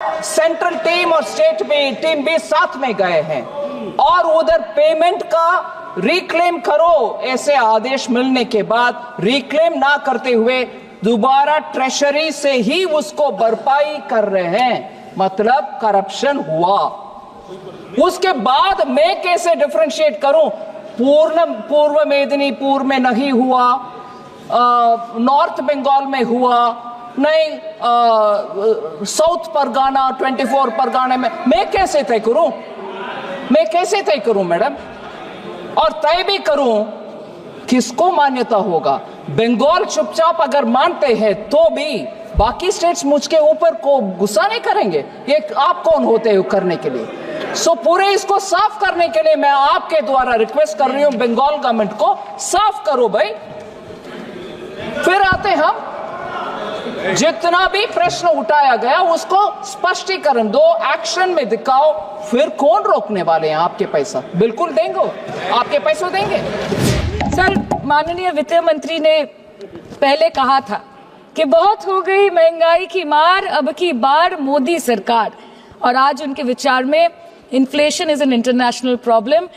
Central team और state team भी साथ में गए हैं और उधर पेमेंट का रिक्लेम करो, ऐसे आदेश मिलने के बाद रिक्लेम ना करते हुए दोबारा ट्रेशरी से ही उसको भरपाई कर रहे हैं, मतलब करप्शन हुआ। उसके बाद मैं कैसे डिफरेंशिएट करूं? पूर्व मेदिनीपुर में नहीं हुआ, नॉर्थ बंगाल में हुआ नहीं, साउथ परगाना 24 परगाना में, मैं कैसे तय करूं? मैं कैसे तय करूं मैडम? और तय भी करूं, किसको मान्यता होगा? बंगाल चुपचाप अगर मानते हैं तो भी बाकी स्टेट्स मुझके ऊपर को गुस्सा नहीं करेंगे। ये आप कौन होते हो करने के लिए? सो पूरे इसको साफ करने के लिए मैं आपके द्वारा रिक्वेस्ट कर रही हूं, बंगाल गवर्नमेंट को साफ करो भाई। फिर आते हम, जितना भी प्रश्न उठाया गया उसको स्पष्टीकरण दो, एक्शन में दिखाओ, फिर कौन रोकने वाले हैं? आपके पैसा बिल्कुल देंगे, आपके पैसे देंगे। सर, माननीय वित्त मंत्री ने पहले कहा था कि बहुत हो गई महंगाई की मार, अब की बार मोदी सरकार, और आज उनके विचार में inflation is an international problem,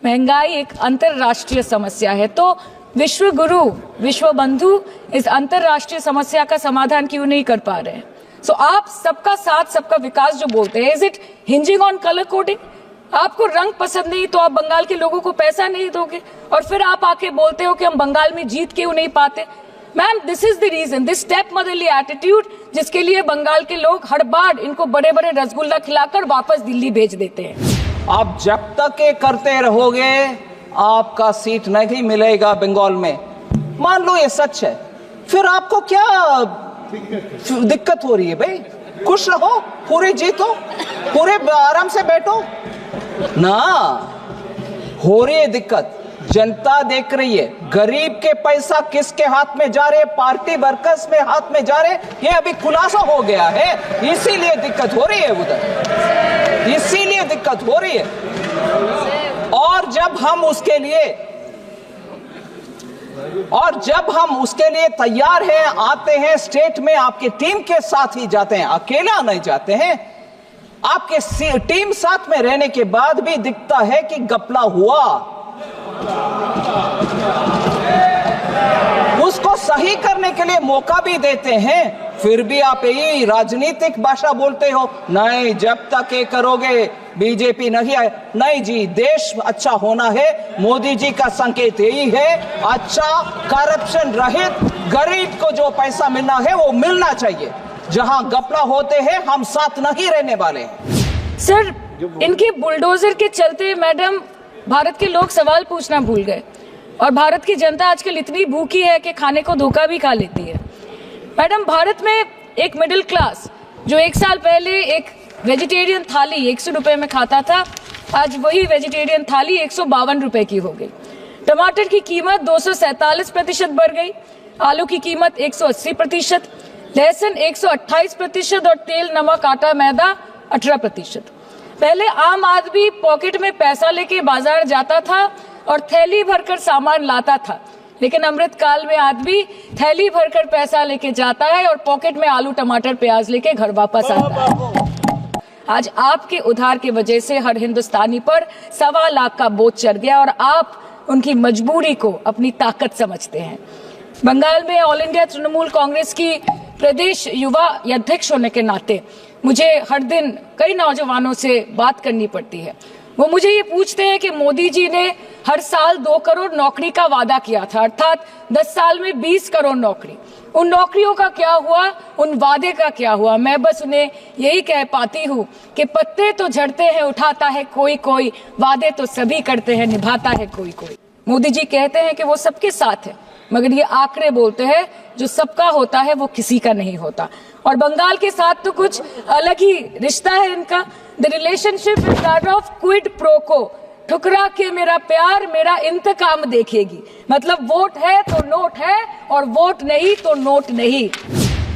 महंगाई एक अंतरराष्ट्रीय समस्या है। तो विश्व गुरु, विश्व बंधु इस अंतरराष्ट्रीय समस्या का समाधान क्यों नहीं कर पा रहे हैं? सो आप सबका साथ सबका विकास जो बोलते हैं, is it hinging on colour coding? आपको रंग पसंद नहीं तो आप बंगाल के लोगों को पैसा नहीं दोगे और फिर आप आके बोलते हो कि हम बंगाल में जीत क्यों नहीं पाते? Ma'am, this is the reason, this step motherly attitude, जिसके लिए बंगाल के लोग हर बार इनको बड़े बड़े रसगुल्ला खिलाकर वापस दिल्ली भेज देते हैं। आप जब तक ये करते रहोगे आपका सीट नहीं मिलेगा बंगाल में। मान लो ये सच है, फिर आपको क्या दिक्कत हो रही है भाई? खुश रहो, पूरे जीतो, पूरे आराम से बैठो ना। हो रही है दिक्कत, जनता देख रही है, गरीब के पैसा किसके हाथ में जा रहे? पार्टी वर्कर्स में हाथ में जा रहे, ये अभी खुलासा हो गया है, इसीलिए दिक्कत हो रही है उधर, इसीलिए दिक्कत हो रही है। और जब हम उसके लिए तैयार हैं, आते हैं स्टेट में, आपके टीम के साथ ही जाते हैं, अकेला नहीं जाते हैं। आपके टीम साथ में रहने के बाद भी दिखता है कि घपला हुआ, उसको सही करने के लिए मौका भी देते हैं, फिर भी आप यही राजनीतिक भाषा बोलते हो, नहीं जब तक ये करोगे बीजेपी नहीं आए। नहीं जी, देश अच्छा होना है, मोदी जी का संकेत यही है, अच्छा करप्शन रहित गरीब को जो पैसा मिलना है वो मिलना चाहिए। जहां घपला होते हैं हम साथ नहीं रहने वाले हैं। सर, इनके बुलडोजर के चलते मैडम भारत के लोग सवाल पूछना भूल गए और भारत की जनता आजकल इतनी भूखी है कि खाने को धोखा भी खा लेती है। मैडम, भारत में एक मिडिल क्लास जो एक साल पहले एक वेजिटेरियन थाली 100 रुपए में खाता था, आज वही वेजिटेरियन थाली 152 रुपए की हो गई। टमाटर की कीमत 247% बढ़ गई, आलू की कीमत 180%, लहसुन 128% और तेल, नमक, आटा, मैदा 18%। पहले आम आदमी पॉकेट में पैसा लेके बाजार जाता था और थैली भरकर सामान लाता था, लेकिन अमृत काल में आदमी थैली भरकर पैसा लेके जाता है और पॉकेट में आलू, टमाटर, प्याज लेके घर वापस आता है। आज आपके उधार की वजह से हर हिंदुस्तानी पर 1.25 लाख का बोझ चढ़ गया और आप उनकी मजबूरी को अपनी ताकत समझते हैं। बंगाल में ऑल इंडिया तृणमूल कांग्रेस की प्रदेश युवा अध्यक्ष होने के नाते मुझे हर दिन कई नौजवानों से बात करनी पड़ती है। वो मुझे ये पूछते हैं कि मोदी जी ने हर साल 2 करोड़ नौकरी का वादा किया था, अर्थात 10 साल में 20 करोड़ नौकरी। उन नौकरियों का क्या हुआ? उन वादे का क्या हुआ? मैं बस उन्हें यही कह पाती हूँ कि पत्ते तो झड़ते हैं, उठाता है कोई कोई, वादे तो सभी करते हैं, निभाता है कोई कोई। मोदी जी कहते हैं कि वो सबके साथ है, मगर ये आंकड़े बोलते हैं जो सबका होता है वो किसी का नहीं होता। और बंगाल के साथ तो कुछ अलग ही रिश्ता है इनका। The relationship is that of quid pro को, ठुकरा के मेरा प्यार मेरा इंतकाम देखेगी। मतलब वोट है तो नोट है और वोट नहीं तो नोट नहीं।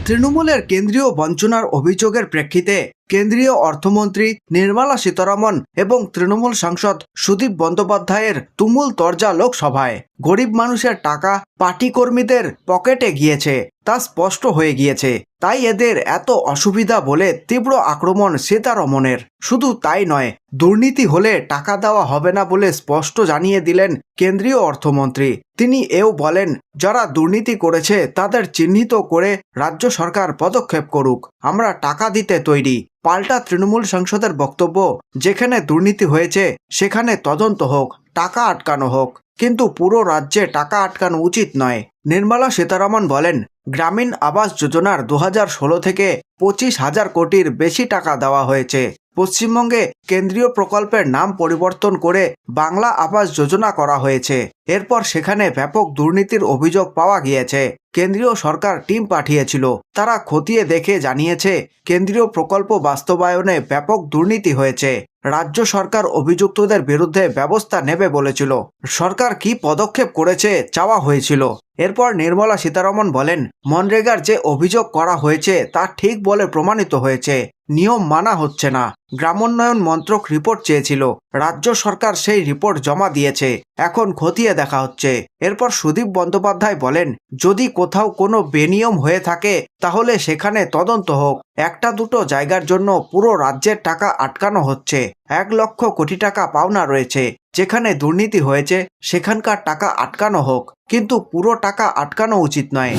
তৃণমূলের কেন্দ্রীয় বঞ্চনার অভিযোগের প্রেক্ষিতে কেন্দ্রীয় অর্থমন্ত্রী নির্মলা সীতারমন এবং তৃণমূল সাংসদ সুদীপ বন্দ্যোপাধ্যায়ের তুমুল তরজা লোকসভায়। গরিব মানুষের টাকা পার্টি কর্মীদের পকেটে গিয়েছে তা স্পষ্ট হয়ে গিয়েছে, তাই এদের এত অসুবিধা বলে তীব্র আক্রমণ সীতারমনের। শুধু তাই নয়, দুর্নীতি হলে টাকা দেওয়া হবে না বলে স্পষ্ট জানিয়ে দিলেন কেন্দ্রীয় অর্থমন্ত্রী। তিনি এও বলেন, যারা দুর্নীতি করেছে তাদের চিহ্নিত করে রাজ্য সরকার পদক্ষেপ করুক, আমরা টাকা দিতে তৈরি। পাল্টা তৃণমূল সাংসদের বক্তব্য, যেখানে দুর্নীতি হয়েছে সেখানে তদন্ত হোক, টাকা আটকানো হোক, কিন্তু পুরো রাজ্যে টাকা আটকানো উচিত নয়। নির্মলা সীতারমন বলেন, গ্রামীণ আবাস যোজনার 2016 থেকে 25,000 কোটির বেশি টাকা দেওয়া হয়েছে। পশ্চিমবঙ্গে কেন্দ্রীয় প্রকল্পের নাম পরিবর্তন করে বাংলা আবাস যোজনা করা হয়েছে। এরপর সেখানে ব্যাপক দুর্নীতির অভিযোগ পাওয়া গিয়েছে। কেন্দ্রীয় সরকার টিম পাঠিয়েছিল, তারা খতিয়ে দেখে জানিয়েছে কেন্দ্রীয় প্রকল্প বাস্তবায়নে ব্যাপক দুর্নীতি হয়েছে। রাজ্য সরকার অভিযুক্তদের বিরুদ্ধে ব্যবস্থা নেবে বলেছিল। সরকার কি পদক্ষেপ করেছে চাওয়া হয়েছিল। এরপর নির্মলা সীতারমন বলেন, মনরেগার যে অভিযোগ করা হয়েছে তা ঠিক বলে প্রমাণিত হয়েছে, নিয়ম মানা হচ্ছে না। গ্রামোন্নয়ন মন্ত্রক রিপোর্ট চেয়েছিল, রাজ্য সরকার সেই রিপোর্ট জমা দিয়েছে, এখন খতিয়ে দেখা হচ্ছে। এরপর সুদীপ বন্দ্যোপাধ্যায় বলেন, যদি কোথাও কোনো বেনিয়ম হয়ে থাকে তাহলে সেখানে তদন্ত হোক। একটা দুটো জায়গার জন্য পুরো রাজ্যের টাকা আটকানো হচ্ছে। 1 লক্ষ কোটি টাকা পাওনা রয়েছে, যেখানে দুর্নীতি হয়েছে সেখানকার টাকা আটকানো হোক, কিন্তু পুরো টাকা আটকানো উচিত নয়।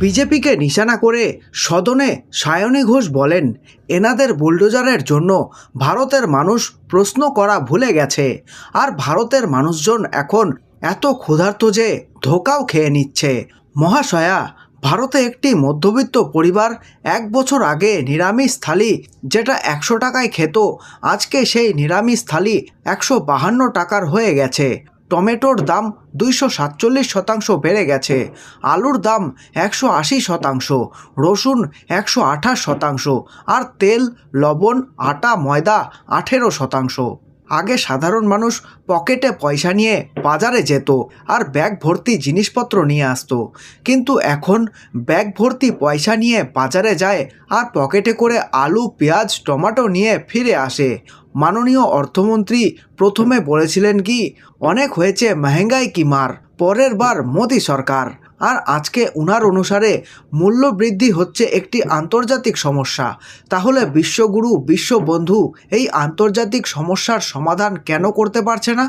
বিজেপিকে নিশানা করে সদনে সায়নী ঘোষ বলেন, এনাদের বুলডোজারের জন্য ভারতের মানুষ প্রশ্ন করা ভুলে গেছে, আর ভারতের মানুষজন এখন এত ক্ষুধার্ত যে ধোকাও খেয়ে নিচ্ছে। মহাশয়া, ভারতে একটি মধ্যবিত্ত পরিবার 1 বছর আগে নিরামিষ থালি যেটা 100 টাকায় খেত, আজকে সেই নিরামিষ থালি 152 টাকার হয়ে গেছে। টমেটোর দাম 247% বেড়ে গেছে, আলুর দাম 180%, রসুন 128%, আর তেল, লবণ, আটা, ময়দা 18%। আগে সাধারণ মানুষ পকেটে পয়সা নিয়ে বাজারে যেত আর ব্যাগ ভর্তি জিনিসপত্র নিয়ে আসতো, কিন্তু এখন ব্যাগ ভর্তি পয়সা নিয়ে বাজারে যায় আর পকেটে করে আলু, পেঁয়াজ, টমেটো নিয়ে ফিরে আসে। মাননীয় অর্থমন্ত্রী প্রথমে বলেছিলেন কি, অনেক হয়েছে মহঙ্গাই কি মার, পরের বার মোদি সরকার। আর আজকে উনার অনুসারে মূল্য বৃদ্ধি হচ্ছে একটি আন্তর্জাতিক সমস্যা। তাহলে বিশ্বগুরু, বিশ্ববন্ধু এই আন্তর্জাতিক সমস্যার সমাধান কেন করতে পারছে না?